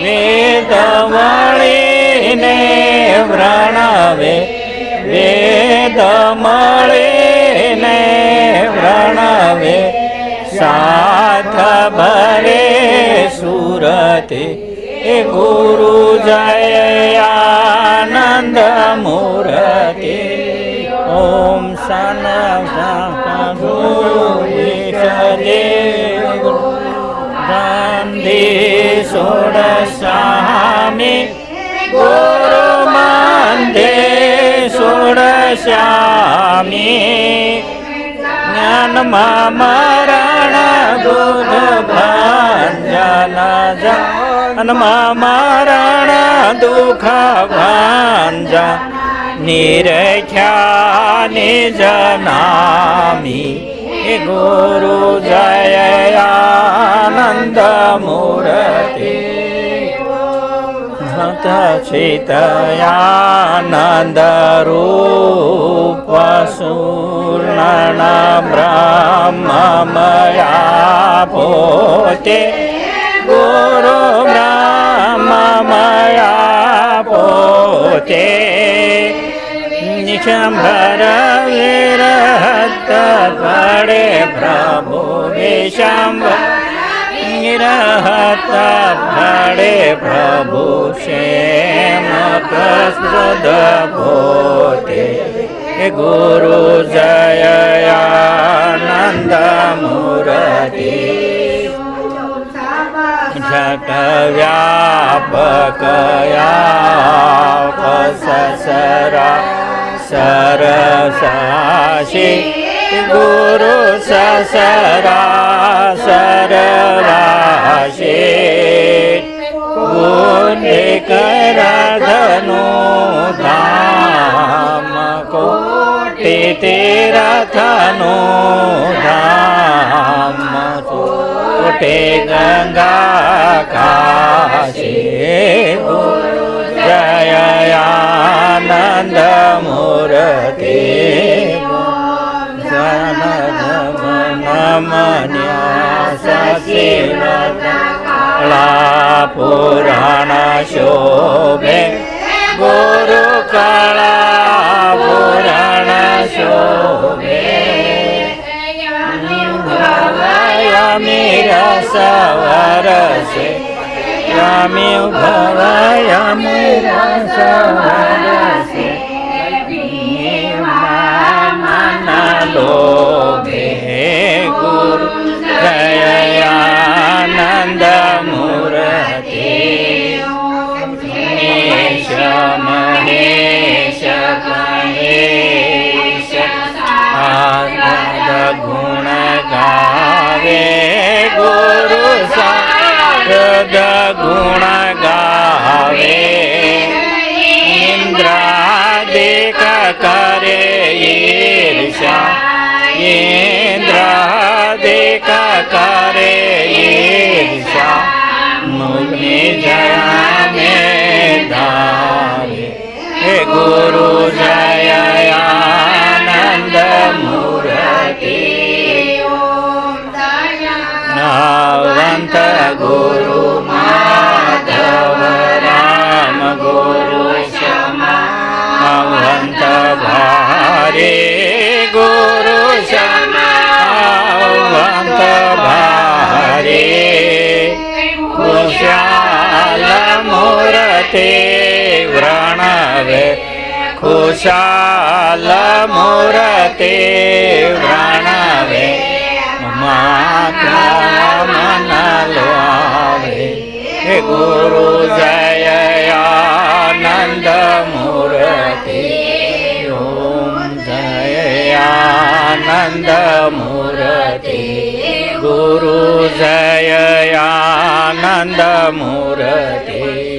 વેદ મળીને વ્રણવે વેદ મળીને વ્રણવે સાથ ભરે સુરતે એ ગુરુ જય આનંદ મૂર્તિ ઓમ સન ગાંધી ષોડશામી ગુરુ મંદે ષોડશામી જ્ઞાનમાં મરણ દૂધ ભંજન જન્મમાં મરણ દુઃખ ભંજન નિરખ્યા નિજ નામી એ ગુરુ જય આનંદ મૂર્તિ ભક્ત ચિતયાનંદ રૂપ સુર્ણ બ્રહ્મમયા પોતે ગુરુ બ્રહ્મમયા પોતે નિશંભર વિરહત પડે પ્રભુ વિશંભર નિરહત પડે પ્રભુ ક્ષેમ પ્રસ્તુત પોતે ગુરુ જય આનંદ મૂર્તિ જટ વ્યાપકયા સસરા સરસાશી ગુરુ સસરા સરવાશી ગુંડિક રાધનો ધામ કોટી તીરથનો ધામ કોટે ગંગા કાશી ગુરુ જય આનંદ મૂર્તિ નમન્યા સચિવલા પુરાણ શોભે ગુરુ કળા પુરાણ શોભે ભવયમી રસ વરસે યમી ભવયમી રસ વરસે લોભે ગુરુ જય આનંદ મૂર્તિ મહેશ મહેશ ગણેશ આનંદ ગુણ ગાવે ગુરુ સારદ ગુણ ગાવે ઇન્દ્રાદિક કરે ઇન્દ્રાદિક કરે ઈર્ષા મુગ્નિ જયામે ધારે હે ગુરુ જય આનંદ મૂર્તિ નાવંત ગુરુ માધવ રામ ગુરુ ક્ષમા નાવંત ભારે ગુરુ શમવંત ભારે ખુશાલ મૂર્તિ વ્રણવે ખુશાલ મૂર્તિ વ્રણવે માતા મન લાવે હે ગુરુ જય આનંદ મૂર્તિ આનંદ મૂર્તિ ગુરુ જય આનંદ મૂર્તિ